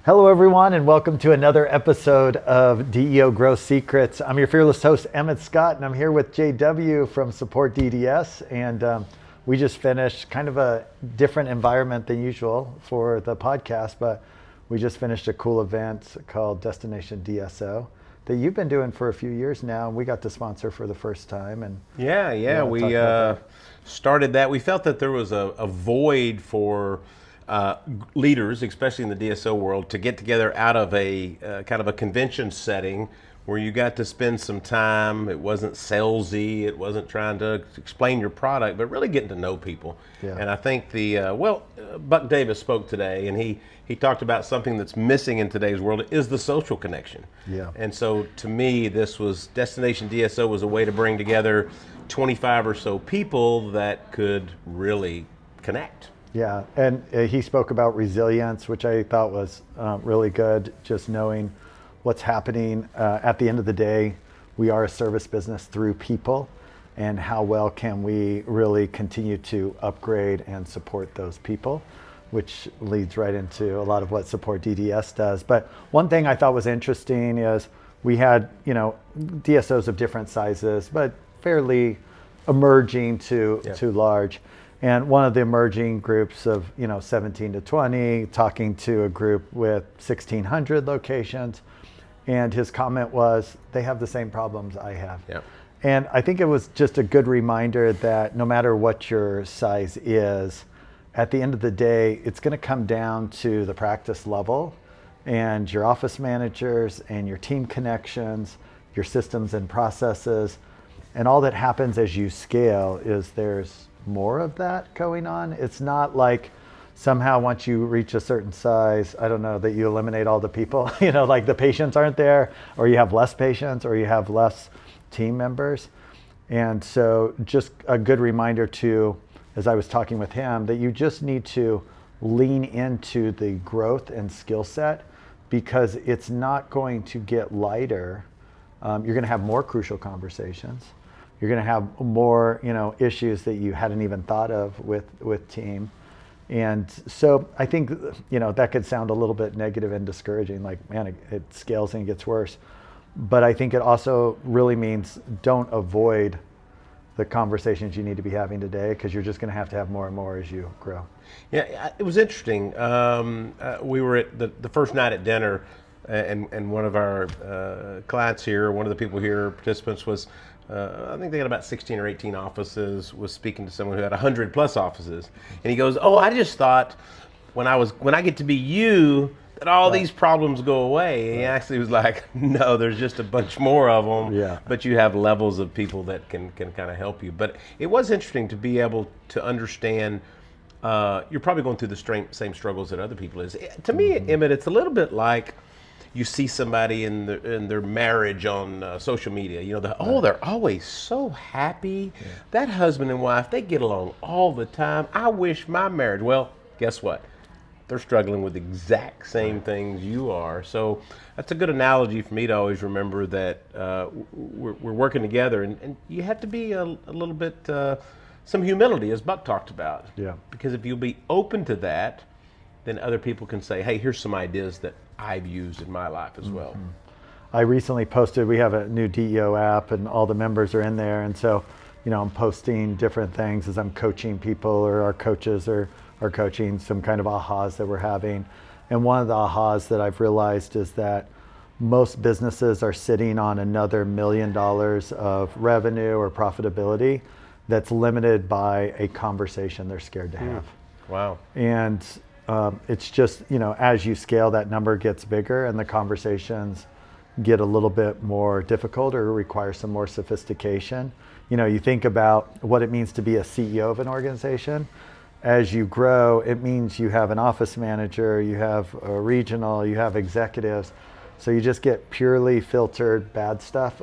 Hello, everyone, and welcome to another episode of DEO Growth Secrets. I'm your fearless host, Emmet Scott, and I'm here with JW from SupportDDS. And we just finished kind of a different environment than usual for the podcast, but we just finished a cool event called Destination DSO that you've been doing for a few years now. And we got to sponsor for the first time. And we started that. We felt that there was a void for leaders, especially in the DSO world, to get together out of a kind of a convention setting where you got to spend some time. It wasn't salesy. It wasn't trying to explain your product, but really getting to know people. Yeah. And I think Buck Davis spoke today, and he talked about something that's missing in today's world is the social connection. Yeah. And so to me, this was Destination DSO was a way to bring together 25 or so people that could really connect. Yeah, and he spoke about resilience, which I thought was really good, just knowing what's happening. At the end of the day, we are a service business through people, and how well can we really continue to upgrade and support those people, which leads right into a lot of what SupportDDS does. But one thing I thought was interesting is we had, DSOs of different sizes, but fairly emerging to large. And one of the emerging groups of 17 to 20, talking to a group with 1,600 locations, and his comment was, they have the same problems I have. Yep. And I think it was just a good reminder that no matter what your size is, at the end of the day, it's going to come down to the practice level and your office managers and your team connections, your systems and processes. And all that happens as you scale is there's more of that going on. It's not like somehow once you reach a certain size, I don't know, that you eliminate all the people, like the patients aren't there, or you have less patients, or you have less team members. And so just a good reminder too, as I was talking with him, that you just need to lean into the growth and skill set, because it's not going to get lighter. You're going to have more crucial conversations. You're going to have more, issues that you hadn't even thought of with team. And so I think, that could sound a little bit negative and discouraging, like, man, it scales and it gets worse. But I think it also really means don't avoid the conversations you need to be having today, because you're just going to have more and more as you grow. Yeah, it was interesting. We were at the first night at dinner, and one of our clients here, one of the people here, participants, was, I think they had about 16 or 18 offices, was speaking to someone who had 100 plus offices. And he goes, I just thought when I get to be you, that all these problems go away. And he actually was like, no, there's just a bunch more of them. Yeah. But you have levels of people that can kind of help you. But it was interesting to be able to understand you're probably going through the same struggles that other people is. To me, Emmett, it's a little bit like you see somebody in their marriage on social media. They're always so happy. Yeah. That husband and wife, they get along all the time. I wish my marriage. Well, guess what? They're struggling with the exact same things you are. So that's a good analogy for me to always remember that we're working together, and you have to be a little bit, some humility, as Buck talked about. Yeah. Because if you'll be open to that, then other people can say, hey, here's some ideas that I've used in my life as well. I recently posted, we have a new DEO app and all the members are in there. And so, I'm posting different things as I'm coaching people, or our coaches are coaching, some kind of ahas that we're having. And one of the ahas that I've realized is that most businesses are sitting on another $1 million of revenue or profitability that's limited by a conversation they're scared to have. Wow. And it's just, as you scale, that number gets bigger and the conversations get a little bit more difficult or require some more sophistication. You think about what it means to be a CEO of an organization. As you grow, it means you have an office manager, you have a regional, you have executives. So you just get purely filtered bad stuff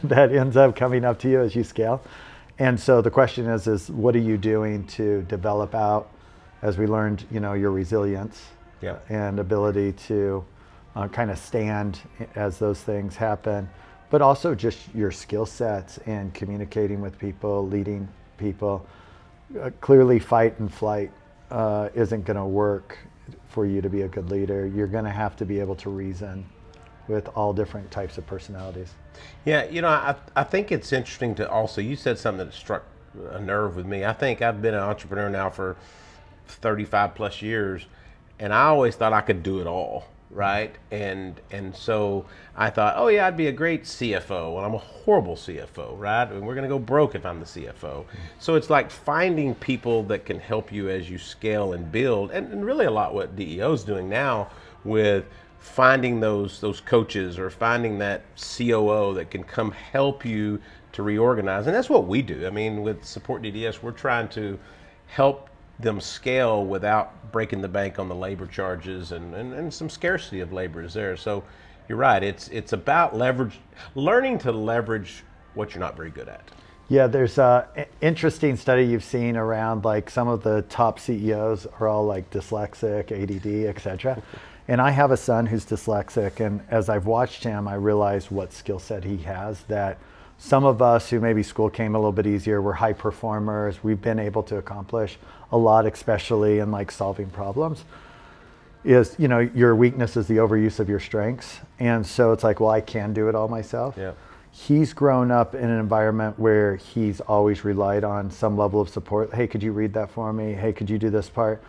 that ends up coming up to you as you scale. And so the question is what are you doing to develop out, as we learned, your resilience and ability to kind of stand as those things happen, but also just your skill sets and communicating with people, leading people. Clearly fight and flight isn't going to work for you to be a good leader. You're going to have to be able to reason with all different types of personalities. Yeah, I think it's interesting to also, you said something that struck a nerve with me. I think I've been an entrepreneur now for 35 plus years, and I always thought I could do it all, right? And so I thought, oh yeah, I'd be a great CFO. Well, I'm a horrible CFO, right? And we're going to go broke if I'm the CFO. So it's like finding people that can help you as you scale and build, and really a lot what DEO is doing now with finding those coaches or finding that COO that can come help you to reorganize. And that's what we do. I mean, with SupportDDS, we're trying to help them scale without breaking the bank on the labor charges, and some scarcity of labor is there. So you're right. It's about learning to leverage what you're not very good at. Yeah, there's an interesting study you've seen around, like, some of the top CEOs are all like dyslexic, ADD, etc. And I have a son who's dyslexic, and as I've watched him, I realized what skill set he has, that some of us who maybe school came a little bit easier, we're high performers, we've been able to accomplish a lot, especially in like solving problems. Is, your weakness is the overuse of your strengths. And so it's like, well, I can do it all myself. Yeah. He's grown up in an environment where he's always relied on some level of support. Hey, could you read that for me? Hey, could you do this part?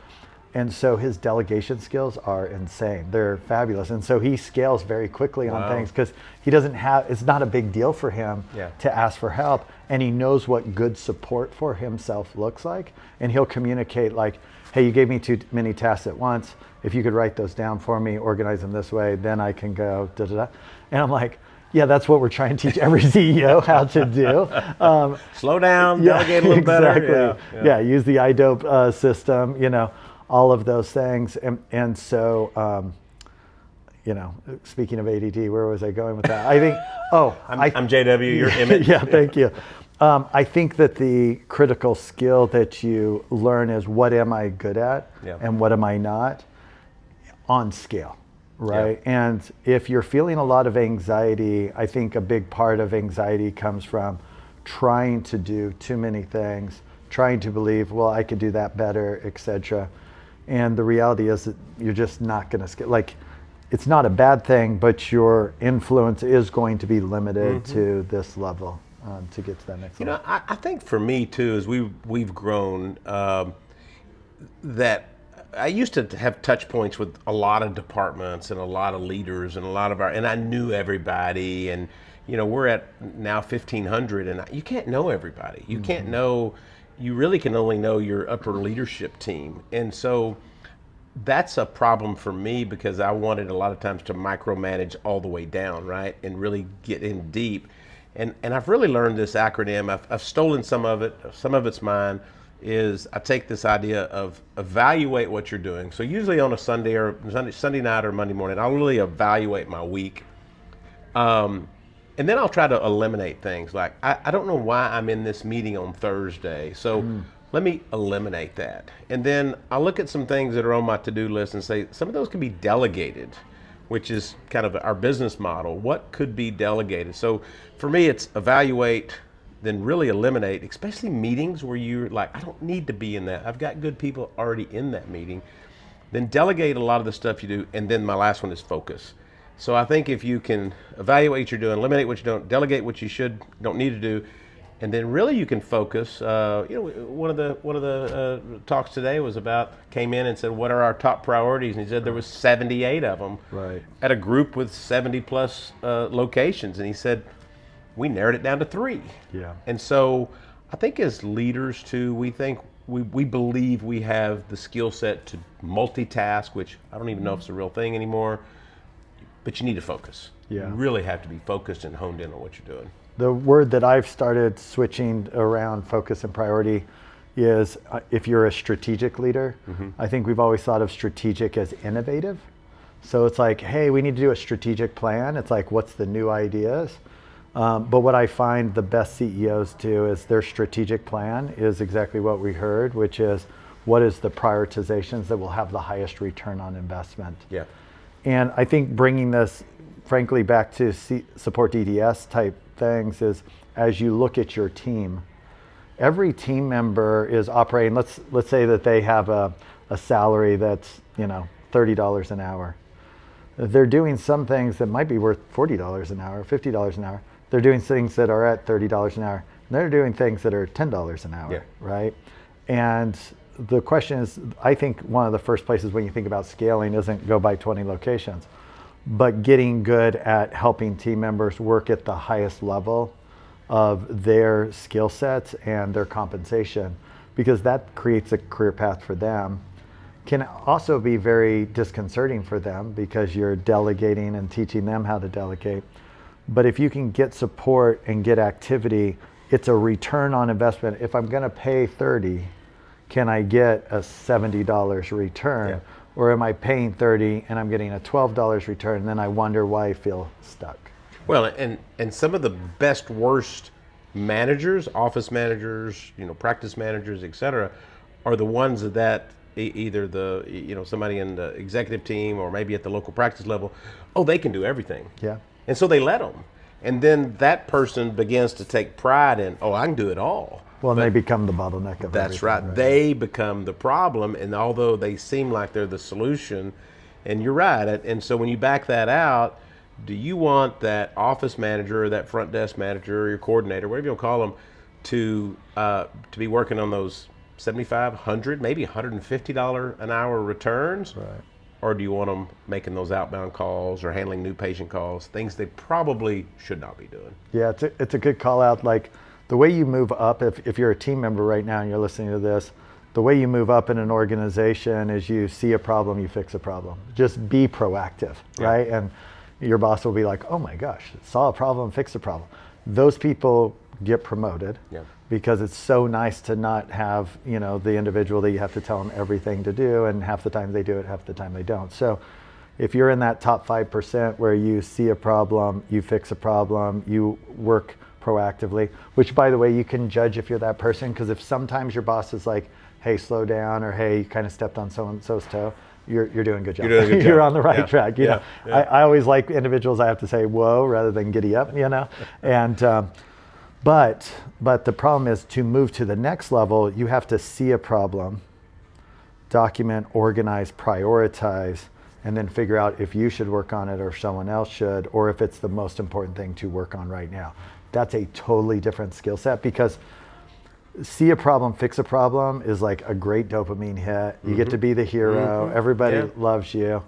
And so his delegation skills are insane. They're fabulous. And so he scales very quickly on things because he doesn't have, it's not a big deal for him to ask for help. And he knows what good support for himself looks like. And he'll communicate like, hey, you gave me too many tasks at once. If you could write those down for me, organize them this way, then I can go da-da-da. And I'm like, yeah, that's what we're trying to teach every CEO how to do. Slow down, delegate a little better. Yeah, use the IDOPE system, all of those things. And so, speaking of ADD, where was I going with that? I think, I'm JW, you're Emmet. Yeah, thank you. I think that the critical skill that you learn is, what am I good at and what am I not, on scale, right? Yeah. And if you're feeling a lot of anxiety, I think a big part of anxiety comes from trying to do too many things, trying to believe, well, I could do that better, etc. And the reality is that you're just not going to scale. Like, it's not a bad thing, but your influence is going to be limited to this level to get to that next level. I think for me too, as we've grown, that I used to have touch points with a lot of departments and a lot of leaders and and I knew everybody, and we're at now 1,500, and you can't know everybody. You can't know. You really can only know your upper leadership team. And so that's a problem for me, because I wanted a lot of times to micromanage all the way down, right? And really get in deep. And I've really learned this acronym. I've stolen some of it. Some of it's mine. Is I take this idea of evaluate what you're doing. So usually on a Sunday night or Monday morning, I'll really evaluate my week. And then I'll try to eliminate things like, I don't know why I'm in this meeting on Thursday, so let me eliminate that. And then I'll look at some things that are on my to-do list and say, some of those can be delegated, which is kind of our business model. What could be delegated? So for me, it's evaluate, then really eliminate, especially meetings where you're like, I don't need to be in that. I've got good people already in that meeting. Then delegate a lot of the stuff you do. And then my last one is focus. So I think if you can evaluate what you're doing, eliminate what you don't, delegate what you don't need to do, and then really you can focus. One of the talks today came in and said, what are our top priorities? And he said there was 78 of them at a group with 70 plus locations. And he said, we narrowed it down to 3. Yeah. And so I think as leaders too, we believe we have the skill set to multitask, which I don't even know if it's a real thing anymore. But you need to focus. Yeah. You really have to be focused and honed in on what you're doing. The word that I've started switching around focus and priority is if you're a strategic leader. I think we've always thought of strategic as innovative. So it's like, hey, we need to do a strategic plan. It's like, what's the new ideas? But what I find the best CEOs do is their strategic plan is exactly what we heard, which is, what is the prioritizations that will have the highest return on investment? Yeah. And I think bringing this, frankly, back to SupportDDS type things is, as you look at your team, every team member is operating, let's say that they have a a salary that's, $30 an hour. They're doing some things that might be worth $40 an hour, $50 an hour. They're doing things that are at $30 an hour. And they're doing things that are $10 an hour, right? And the question is, I think one of the first places when you think about scaling isn't go buy 20 locations, but getting good at helping team members work at the highest level of their skill sets and their compensation, because that creates a career path for them. Can also be very disconcerting for them because you're delegating and teaching them how to delegate. But if you can get support and get activity, it's a return on investment. If I'm going to pay 30, can I get a $70 return? Yeah. Or am I paying 30 and I'm getting a $12 return, and then I wonder why I feel stuck? Well, and some of the best, worst managers, office managers, practice managers, et cetera, are the ones that either somebody in the executive team or maybe at the local practice level, they can do everything. Yeah. And so they let them. And then that person begins to take pride in, I can do it all. Well, they become the bottleneck of That's right. They become the problem, and although they seem like they're the solution, and you're right. And so when you back that out, do you want that office manager or that front desk manager or your coordinator, whatever you call them, to be working on those $75, $100, maybe $150 an hour returns? Right. Or do you want them making those outbound calls or handling new patient calls, things they probably should not be doing? Yeah, it's a good call out. Like the way you move up, if you're a team member right now and you're listening to this, the way you move up in an organization is you see a problem, you fix a problem. Just be proactive, right? And your boss will be like, oh my gosh, saw a problem, fix a problem. Those people get promoted because it's so nice to not have, the individual that you have to tell them everything to do, and half the time they do it, half the time they don't. So if you're in that top 5% where you see a problem, you fix a problem, you work proactively, which by the way, you can judge if you're that person, because if sometimes your boss is like, hey, slow down, or hey, you kind of stepped on so-and-so's toe, you're doing a good job. You're doing a good job. You're on the right track. Yeah. I always like individuals I have to say, whoa, rather than giddy up, and but the problem is, to move to the next level, you have to see a problem, document, organize, prioritize, and then figure out if you should work on it or someone else should, or if it's the most important thing to work on right now. That's a totally different skill set, because see a problem, fix a problem is like a great dopamine hit. You get to be the hero. Everybody loves you.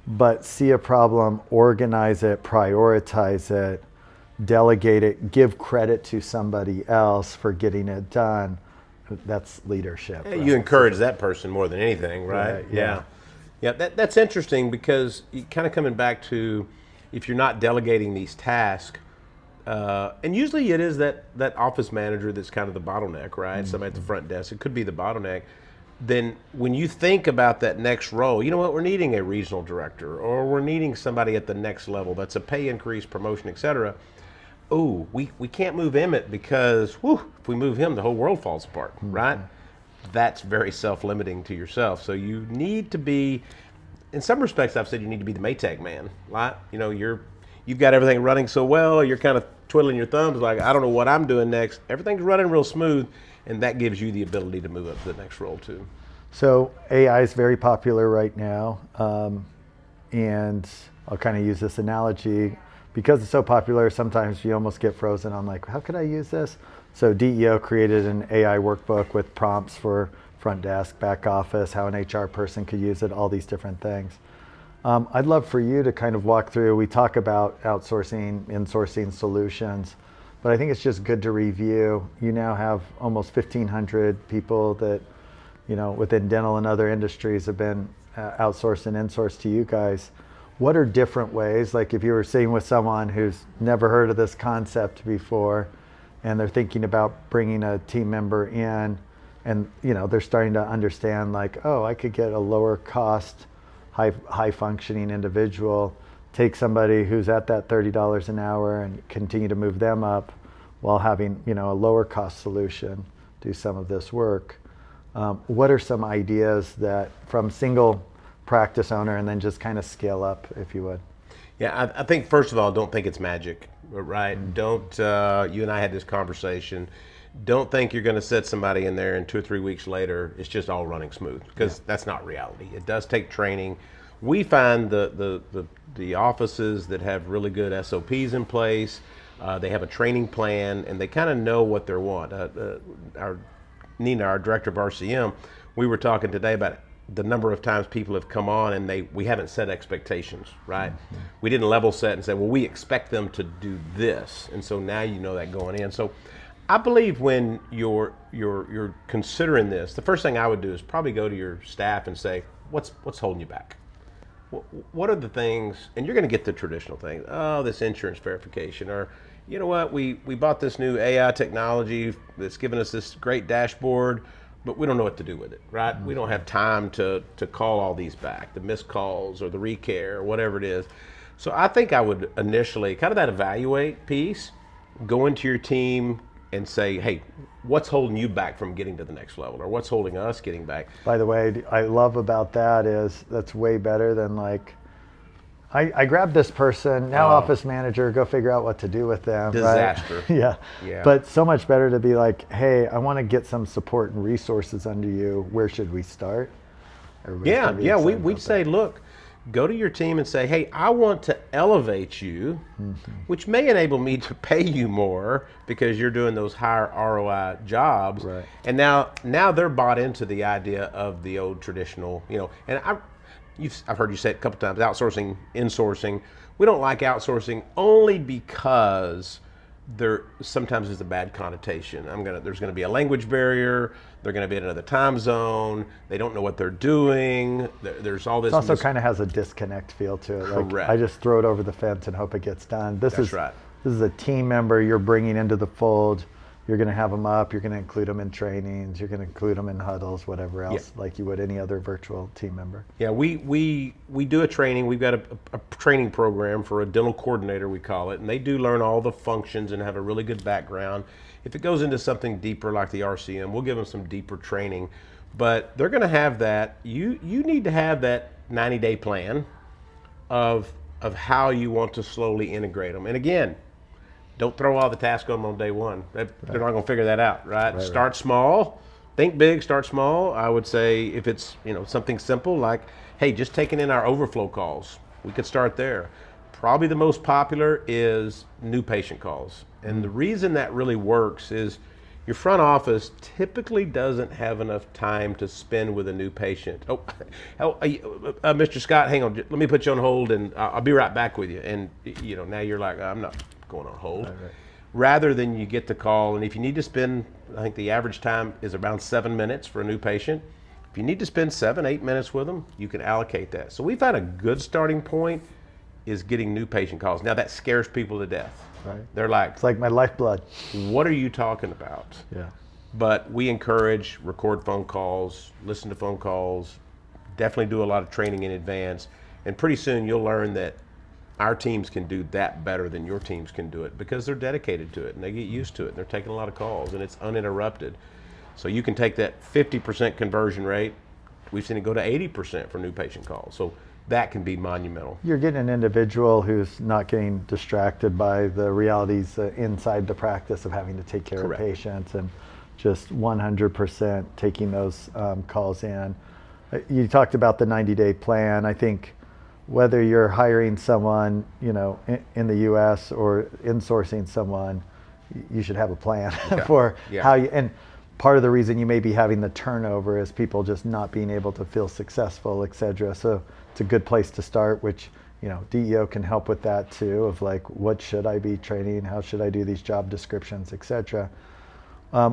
But see a problem, organize it, prioritize it, delegate it, give credit to somebody else for getting it done. That's leadership. Right? You encourage that person more than anything, right? Yeah. That's interesting, because you kind of coming back to, if you're not delegating these tasks, and usually it is that office manager that's kind of the bottleneck, right? Somebody at the front desk, it could be the bottleneck. Then when you think about that next role, you know what, we're needing a regional director, or we're needing somebody at the next level that's a pay increase, promotion, et cetera. Oh, we can't move Emmet because if we move him, the whole world falls apart, right? That's very self-limiting to yourself. So you need to be, in some respects, I've said you need to be the Maytag man, right? You've got everything running so well, you're kind of twiddling your thumbs like, I don't know what I'm doing next. Everything's running real smooth, and that gives you the ability to move up to the next role too. So AI is very popular right now, and I'll kind of use this analogy. Because it's so popular, sometimes you almost get frozen on like, how could I use this? So DEO created an AI workbook with prompts for front desk, back office, how an HR person could use it, all these different things. I'd love for you to kind of walk through, we talk about outsourcing, insourcing solutions, but I think it's just good to review. You now have almost 1,500 people that, within dental and other industries have been outsourced and insourced to you guys. What are different ways, like if you were sitting with someone who's never heard of this concept before, and they're thinking about bringing a team member in, and they're starting to understand like, oh, I could get a lower cost, high functioning individual, take somebody who's at that $30 an hour and continue to move them up while having a lower cost solution do some of this work. What are some ideas that from single practice owner, and then just kind of scale up, if you would? Yeah, I think first of all, don't think it's magic, right? Don't, you and I had this conversation, don't think you're going to set somebody in there and 2 or 3 weeks later it's just all running smooth, because that's not reality. It does take training. We find the offices that have really good SOPs in place, they have a training plan, and they kind of know what they want. Our Nina, our director of RCM, we were talking today about the number of times people have come on and we haven't set expectations, right? We didn't level set and say, well, we expect them to do this, and so now you know that going in. So I believe when you're considering this, the first thing I would do is probably go to your staff and say, what's holding you back? What are the things, and you're going to get the traditional things, oh, this insurance verification, or you know what, we bought this new AI technology that's given us this great dashboard, but we don't know what to do with it, right? We don't have time to call all these back, the missed calls or the recare or whatever it is. So I think I would initially, kind of that evaluate piece, go into your team and say, hey, what's holding you back from getting to the next level, or what's holding us getting back? By the way, I love about that is that's way better than like, I grabbed this person, now office manager, go figure out what to do with them. Disaster. Right? Yeah. But so much better to be like, hey, I want to get some support and resources under you. Where should we start? We'd say, look, go to your team and say, hey, I want to elevate you, which may enable me to pay you more because you're doing those higher ROI jobs. Right. And now they're bought into the idea of the old traditional, and I've heard you say it a couple times, outsourcing, insourcing. We don't like outsourcing only because there sometimes is a bad connotation. There's going to be a language barrier. They're going to be in another time zone. They don't know what they're doing. There's all this. It also kind of has a disconnect feel to it. Correct. Like, I just throw it over the fence and hope it gets done. That's right. This is a team member you're bringing into the fold. You're going to have them up. You're going to include them in trainings. You're going to include them in huddles, whatever else, like you would any other virtual team member. Yeah, we do a training. We've got a training program for a dental coordinator, we call it, and they do learn all the functions and have a really good background. If it goes into something deeper like the RCM, we'll give them some deeper training. But they're going to have that. You need to have that 90-day plan of how you want to slowly integrate them. And again, don't throw all the tasks on them on day one. They're not going to figure that out, right? Start small. Think big, start small. I would say if it's something simple like, hey, just taking in our overflow calls, we could start there. Probably the most popular is new patient calls. And the reason that really works is your front office typically doesn't have enough time to spend with a new patient. Mr. Scott, hang on, let me put you on hold and I'll be right back with you. And now you're like, I'm not going on hold. Right. Rather than you get the call, and if you need to spend, I think the average time is around 7 minutes for a new patient. If you need to spend 7-8 minutes with them, you can allocate that. So we've had a good starting point is getting new patient calls. Now that scares people to death. Right. They're like, it's like my lifeblood. What are you talking about? Yeah. But we encourage record phone calls, listen to phone calls, definitely do a lot of training in advance, and pretty soon you'll learn that our teams can do that better than your teams can do it because they're dedicated to it and they get used to it and they're taking a lot of calls and it's uninterrupted. So you can take that 50% conversion rate, we've seen it go to 80% for new patient calls. So that can be monumental. You're getting an individual who's not getting distracted by the realities inside the practice of having to take care of patients and just 100% taking those calls in. You talked about the 90-day plan. I think whether you're hiring someone, in the U.S. or insourcing someone, you should have a plan for how you. And part of the reason you may be having the turnover is people just not being able to feel successful, et cetera. So it's a good place to start, which DEO can help with that too. Of like, what should I be training? How should I do these job descriptions, et cetera.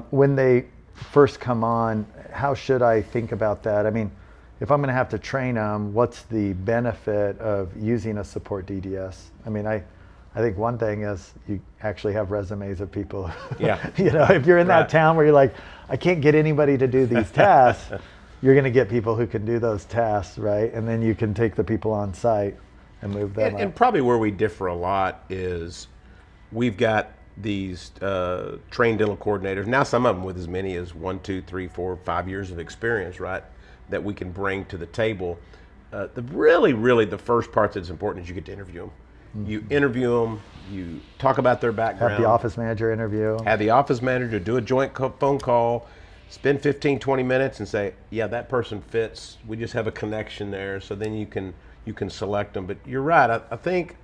When they first come on, how should I think about that? I mean, if I'm going to have to train them, what's the benefit of using a SupportDDS? I mean, I think one thing is you actually have resumes of people. Yeah. If you're in that town where you're like, I can't get anybody to do these tasks, you're going to get people who can do those tasks, right? And then you can take the people on site and move them up. And probably where we differ a lot is we've got these trained dental coordinators. Now some of them with as many as 1, 2, 3, 4, 5 years of experience, right? That we can bring to the table. The really the first part that's important is you get to interview them. You interview them, you talk about their background. Have the office manager interview. Have the office manager do a joint phone call, spend 15, 20 minutes and say, yeah, that person fits. We just have a connection there. So then you can select them. But you're right. I think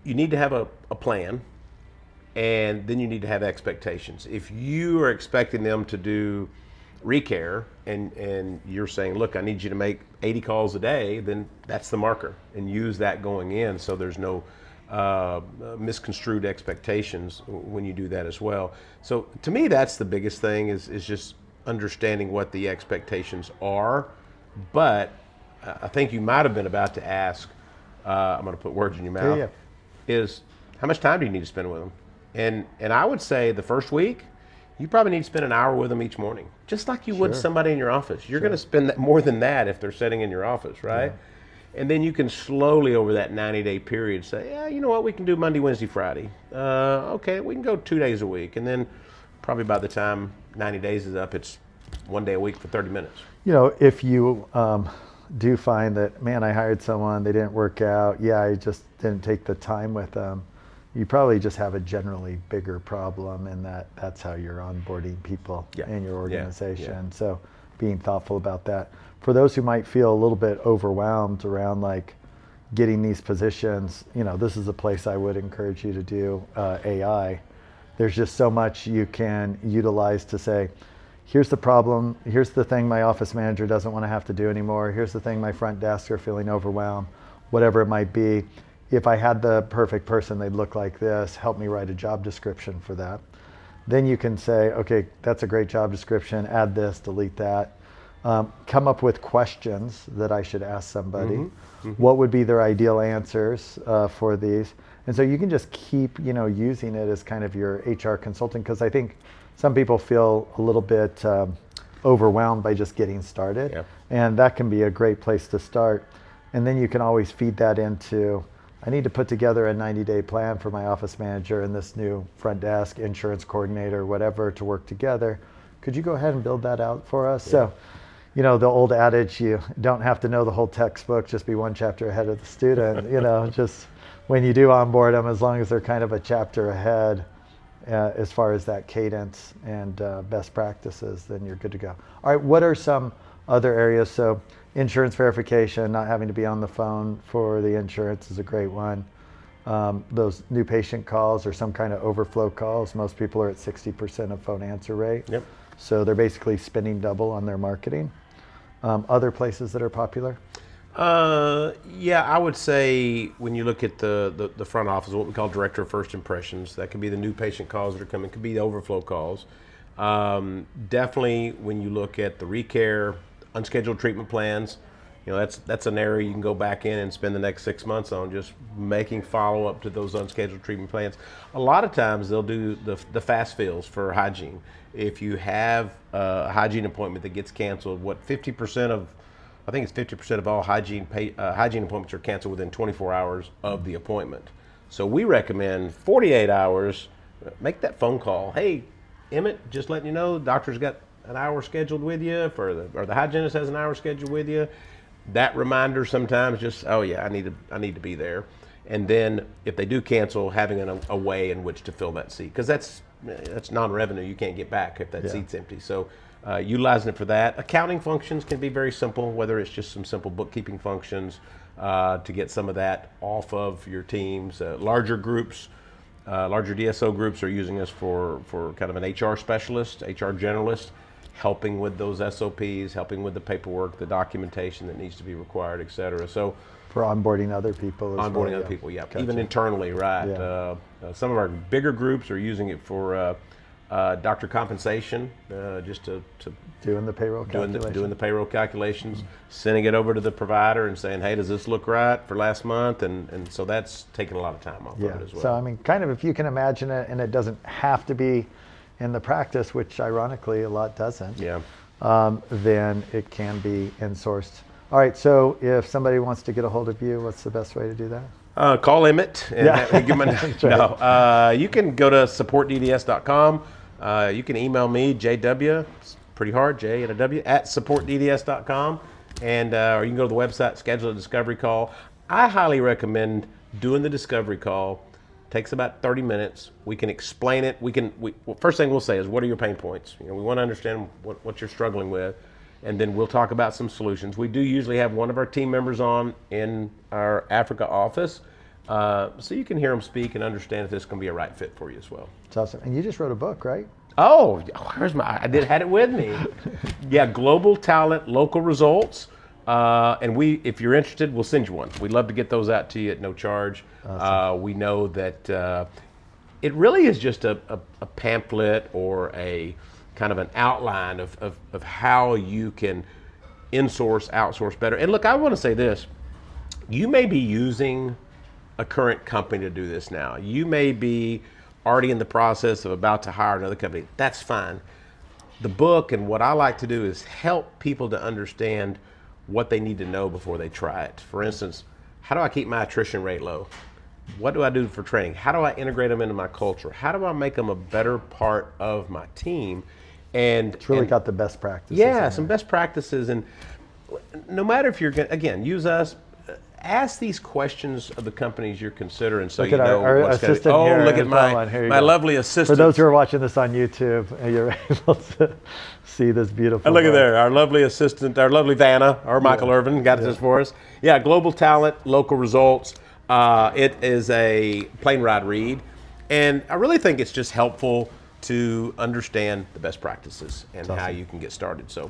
you need to have a plan, and then you need to have expectations. If you are expecting them to do recare and you're saying, look, I need you to make 80 calls a day, then that's the marker, and use that going in so there's no misconstrued expectations when you do that as well. So to me, that's the biggest thing is just understanding what the expectations are. But I think you might have been about to ask, I'm going to put words in your mouth, is how much time do you need to spend with them? And I would say the first week, you probably need to spend an hour with them each morning, just like you would somebody in your office. You're going to spend more than that if they're sitting in your office, right? Yeah. And then you can slowly, over that 90-day period, say, yeah, you know what, we can do Monday, Wednesday, Friday. Okay, we can go 2 days a week. And then probably by the time 90 days is up, it's 1 day a week for 30 minutes. You know, if you do find that, man, I hired someone, they didn't work out, I just didn't take the time with them, you probably just have a generally bigger problem in that's how you're onboarding people in your organization. So being thoughtful about that. For those who might feel a little bit overwhelmed around like getting these positions, you know, this is a place I would encourage you to do AI. There's just so much you can utilize to say, here's the problem, here's the thing my office manager doesn't want to have to do anymore, here's the thing my front desk are feeling overwhelmed, whatever it might be. If I had the perfect person, they'd look like this, help me write a job description for that. Then you can say, okay, that's a great job description, add this, delete that. Come up with questions that I should ask somebody. What would be their ideal answers for these? And so you can just keep, using it as kind of your HR consultant, because I think some people feel a little bit overwhelmed by just getting started. Yep. And that can be a great place to start. And then you can always feed that into, I need to put together a 90-day plan for my office manager and this new front desk, insurance coordinator, whatever, to work together. Could you go ahead and build that out for us? Yeah. So, the old adage, you don't have to know the whole textbook, just be one chapter ahead of the student. Just when you do onboard them, as long as they're kind of a chapter ahead as far as that cadence and best practices, then you're good to go. All right, what are some other areas? So insurance verification, not having to be on the phone for the insurance is a great one. Those new patient calls or some kind of overflow calls, most people are at 60% of phone answer rate. Yep. So they're basically spending double on their marketing. Other places that are popular? I would say when you look at the front office, what we call director of first impressions, that could be the new patient calls that are coming, could be the overflow calls. Definitely when you look at the recare, unscheduled treatment plans, that's an area you can go back in and spend the next 6 months on, just making follow-up to those unscheduled treatment plans. A lot of times they'll do the fast fills for hygiene. If you have a hygiene appointment that gets canceled, 50% of all hygiene appointments are canceled within 24 hours of the appointment. So we recommend 48 hours, make that phone call. Hey, Emmet, just letting you know, the doctor's got an hour scheduled with you, or the hygienist has an hour scheduled with you. That reminder sometimes just, oh yeah, I need to be there. And then if they do cancel, having a way in which to fill that seat, because that's non-revenue you can't get back if that seat's empty. So utilizing it for that. Accounting functions can be very simple, whether it's just some simple bookkeeping functions to get some of that off of your teams. Larger groups, larger DSO groups are using us for kind of an HR specialist, HR generalist, helping with those SOPs, helping with the paperwork, the documentation that needs to be required, et cetera. So for onboarding other people as well. Onboarding other people, yeah. Gotcha. Even internally, right. Yeah. Some of our bigger groups are using it for doctor compensation, just to doing the payroll calculations. Doing the payroll calculations, sending it over to the provider and saying, hey, does this look right for last month? And so that's taking a lot of time off of it as well. So, kind of if you can imagine it, and it doesn't have to be in the practice, which ironically a lot doesn't, then it can be insourced. All right, so if somebody wants to get a hold of you, what's the best way to do that? Call Emmet and give him no. You can go to supportdds.com. You can email me, JW, it's pretty hard, J and a W, at supportdds.com. And or you can go to the website, schedule a discovery call. I highly recommend doing the discovery call. Takes about 30 minutes. We can explain it. Well, first thing we'll say is, what are your pain points? We want to understand what you're struggling with, and then we'll talk about some solutions. We do usually have one of our team members on in our Africa office, so you can hear them speak and understand if this can be a right fit for you as well. It's awesome. And you just wrote a book, right? Oh, had it with me. Yeah, Global Talent, Local Results. And if you're interested, we'll send you one. We'd love to get those out to you at no charge. Awesome. We know that it really is just a pamphlet or a kind of an outline of how you can insource, outsource better. And look, I want to say this. You may be using a current company to do this now. You may be already in the process of about to hire another company. That's fine. The book and what I like to do is help people to understand what they need to know before they try it. For instance, how do I keep my attrition rate low? What do I do for training? How do I integrate them into my culture? How do I make them a better part of my team? And it's really got the best practices. Yeah, some best practices. And no matter if you're going to, again, use us, ask these questions of the companies you're considering, so look you know our what's going assistant to. Oh, here. look at my lovely assistant. For those who are watching this on YouTube, you're able to see this beautiful. And look at there, our lovely assistant, our lovely Vanna, or Michael Irvin, got this for us. Yeah, Global Talent, Local Results. It is a plane ride read, and I really think it's just helpful to understand the best practices and how you can get started. So.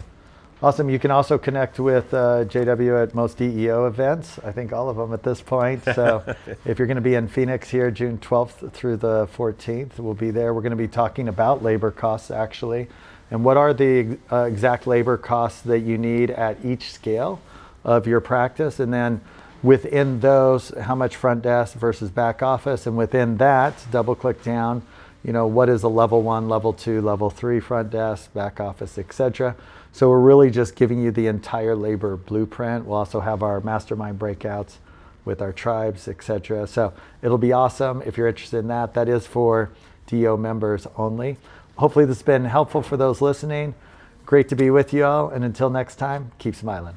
Awesome. You can also connect with JW at most DEO events. I think all of them at this point. So if you're going to be in Phoenix here, June 12th through the 14th, we'll be there. We're going to be talking about labor costs, actually, and what are the exact labor costs that you need at each scale of your practice, and then within those, how much front desk versus back office, and within that, double click down, what is a level 1, level 2, level 3 front desk, back office, etc. So we're really just giving you the entire labor blueprint. We'll also have our mastermind breakouts with our tribes, etc. So it'll be awesome if you're interested in that. That is for DO members only. Hopefully this has been helpful for those listening. Great to be with you all. And until next time, keep smiling.